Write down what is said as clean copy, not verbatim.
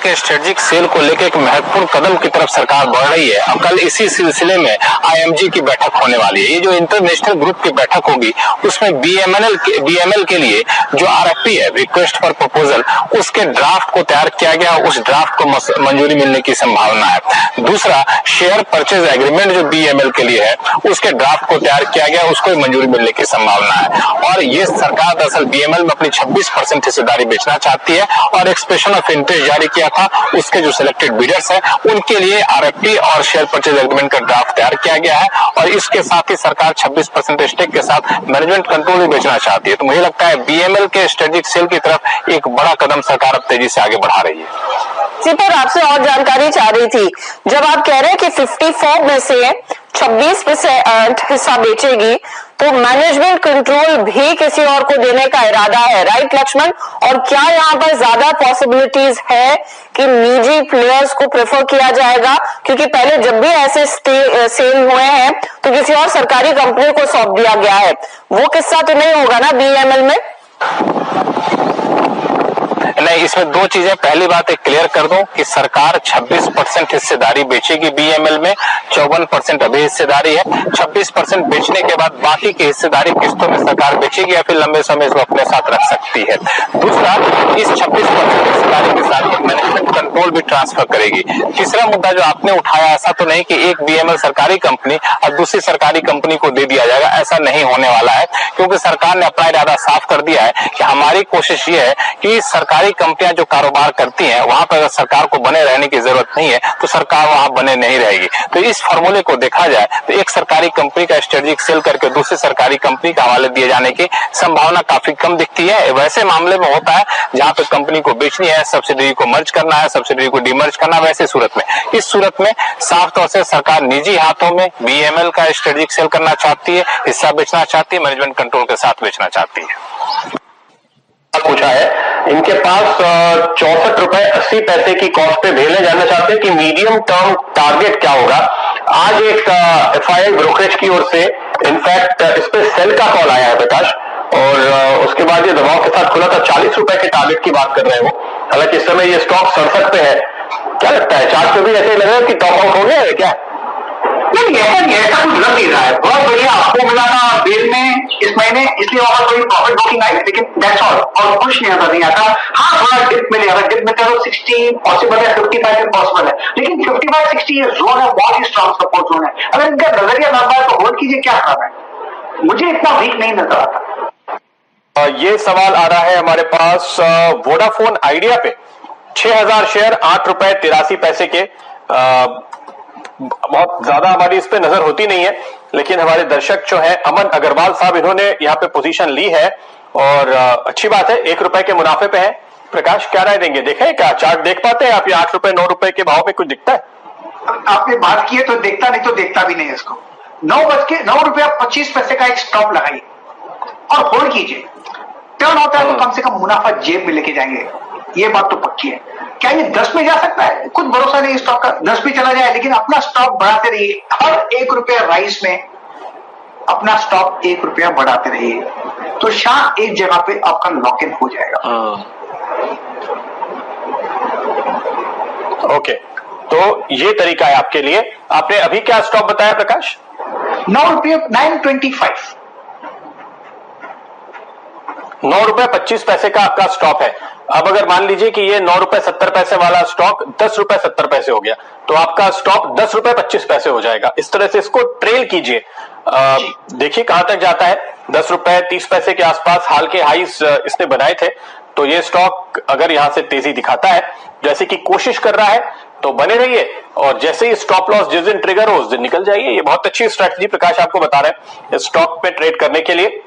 के strategic cell को लेकर एक महत्वपूर्ण कदम की तरफ सरकार बढ़ रही है। अब कल इसी सिलसिले में आईएमजी की बैठक होने वाली है। ये जो इंटरनेशनल ग्रुप की बैठक होगी उसमें बीएमएल के लिए जो आरएफपी है, रिक्वेस्ट फॉर प्रपोजल, उसके ड्राफ्ट को तैयार किया गया, उस ड्राफ्ट को मंजूरी मिलने की संभावना है। दूसरा, शेयर परचेज एग्रीमेंट जो बीएमएल के लिए है उसके ड्राफ्ट को तैयार किया गया, उसको भी मंजूरी मिलने की संभावना है। और ये सरकार दरअसल बीएमएल में अपनी 26% हिस्सेदारी बेचना चाहती है और एक्सप्रेशन ऑफ इंटरेस्ट जारी किया था। उसके जो सिलेक्टेड बिडर्स है उनके लिए आरएफपी और शेयर परचेज एग्रीमेंट का ड्राफ्ट तैयार किया गया है और इसके साथ ही सरकार 26% स्टेक के साथ मैनेजमेंट कंट्रोल भी बेचना चाहती है। तो मुझे लगता है बीएमएल के स्ट्रेटेजिक सेल की तरफ एक बड़ा कदम सरकार अब तेजी से आगे बढ़ा रही है। जी, पर आपसे और जानकारी चाह रही थी, जब आप कह रहे हैं कि 54 में से 26% हिस्सा बेचेगी तो मैनेजमेंट कंट्रोल भी किसी और को देने का इरादा है, राइट लक्ष्मण? और क्या यहाँ पर ज्यादा पॉसिबिलिटीज है कि निजी प्लेयर्स को प्रेफर किया जाएगा? क्योंकि पहले जब भी ऐसे सेल हुए हैं तो किसी और सरकारी कंपनी को सौंप दिया गया है। वो किस्सा तो नहीं होगा ना बीएमएल में? नहीं, इसमें दो चीजें। पहली बात एक क्लियर कर दूं कि सरकार 26% हिस्सेदारी बेचेगी बीएमएल में, 54% अभी हिस्सेदारी है। 26% बेचने के बाद बाकी की हिस्सेदारी किस्तों में सरकार बेचेगी या फिर लंबे समय इसको अपने साथ रख सकती है। दूसरा, इस 26% हिस्सेदारी के साथ मैनेजमेंट कंट्रोल भी ट्रांसफर करेगी। तीसरा मुद्दा जो आपने उठाया, ऐसा तो नहीं कि एक बीएमएल सरकारी कंपनी और दूसरी सरकारी कंपनी को दे दिया जाएगा, ऐसा नहीं होने वाला है, क्योंकि सरकार ने अपना इरादा साफ कर दिया है कि हमारी कोशिश ये है कि सरकारी कंपनियां जो कारोबार करती हैं वहां पर अगर सरकार को बने रहने की जरूरत नहीं है तो सरकार वहां बने नहीं रहेगी। तो इस फॉर्मूले को देखा जाए तो एक सरकारी कंपनी का स्ट्रेटेजिक सेल करके दूसरी सरकारी कंपनी का हवाले दिए जाने की संभावना काफी कम दिखती है। वैसे मामले में होता है जहां पे कंपनी को बेचनी है, सब्सिडरी को मर्ज करना है, सब्सिडरी को डिमर्ज करना, वैसे सूरत में, इस सूरत में साफ तौर से सरकार निजी हाथों में बीएमएल का स्ट्रेटेजिक सेल करना चाहती है, हिस्सा बेचना चाहती है, मैनेजमेंट कंट्रोल के साथ बेचना चाहती है। पूछा है, इनके पास 64 रुपए 80 पैसे की कॉस्ट पे भेजने जाना चाहते हैं कि मीडियम टर्म टारगेट क्या होगा। आज एक एफआईआई ब्रोकरेज की ओर से इनफैक्ट इस पे सेल का कॉल आया है प्रकाश, और उसके बाद ये दबाव के साथ खुला था। 40 रुपए के टारगेट की बात कर रहे हो, हालांकि इस समय ये स्टॉक 67 पे है। क्या लगता है, चार्ट पे भी ऐसे लग रहा है कि टॉप आउट हो गया है क्या? नहीं, ऐसा कुछ लग नहीं रहा है। बहुत बढ़िया आपको मिला था बेल में इस महीने, इसलिए वहां कोई प्रॉफिट बुकिंग आई, लेकिन दैट्स ऑल, और कुछ नहीं आता। हाँ, थोड़ा डिप मिले, अगर डिप मिलता है तो 60 पॉसिबल है, 55 पॉसिबल है, लेकिन 55-60 ये जोन है, बहुत ही स्ट्रॉन्ग सपोर्ट जोन है। अगर इनका नजरिया लंबा है तो होल्ड कीजिए, क्या खराब है? मुझे इतना वीक नहीं नजर आता। ये सवाल आ रहा है हमारे पास वोडाफोन आइडिया पे 6000 शेयर 8 रुपए 83 पैसे के। बहुत ज्यादा हमारी इस पे नजर होती नहीं है, लेकिन हमारे दर्शक जो है अमन अग्रवाल साहब, इन्होंने यहाँ पे पोजीशन ली है और अच्छी बात है, 1 रुपए के मुनाफे पे है। प्रकाश, क्या राय देंगे? देखें क्या चार्ट देख पाते हैं आप? ये 8 रुपए 9 रुपए के भाव में कुछ दिखता है? आपने बात की है तो देखता, नहीं तो देखता भी नहीं है इसको। 9 रुपया 25 पैसे का एक स्टॉप लगाइए और होल्ड कीजिए। टर्न होता है तो कम से कम मुनाफा जेब में लेके जाएंगे, ये बात तो पक्की है। क्या ये 10 में जा सकता है? कुछ भरोसा नहीं स्टॉक का, 10 भी चला जाए, लेकिन अपना स्टॉक बढ़ाते रहिए। हर 1 रुपया राइस में अपना स्टॉक 1 रुपया बढ़ाते रहिए, तो शायद एक जगह पे आपका लॉक इन हो जाएगा। ओके, तो ये तरीका है आपके लिए। आपने अभी क्या स्टॉक बताया प्रकाश? 9 रुपये 925। 9 रुपए 25 पैसे का आपका स्टॉक है। अब अगर मान लीजिए कि ये 9 रुपए 70 पैसे वाला स्टॉक 10 रुपए 70 पैसे हो गया, तो आपका स्टॉक 10 रुपए 25 पैसे हो जाएगा। इस तरह से इसको ट्रेल कीजिए, देखिए कहां तक जाता है। 10 रुपए 30 पैसे के आसपास हाल के हाईस इसने बनाए थे, तो ये स्टॉक अगर यहां से तेजी दिखाता है, जैसे कि कोशिश कर रहा है, तो बने रहिए, और जैसे ही स्टॉप लॉस जिस दिन ट्रिगर हो उस दिन निकल जाइए। ये बहुत अच्छी स्ट्रैटेजी प्रकाश आपको बता रहे हैं इस स्टॉक पे ट्रेड करने के लिए।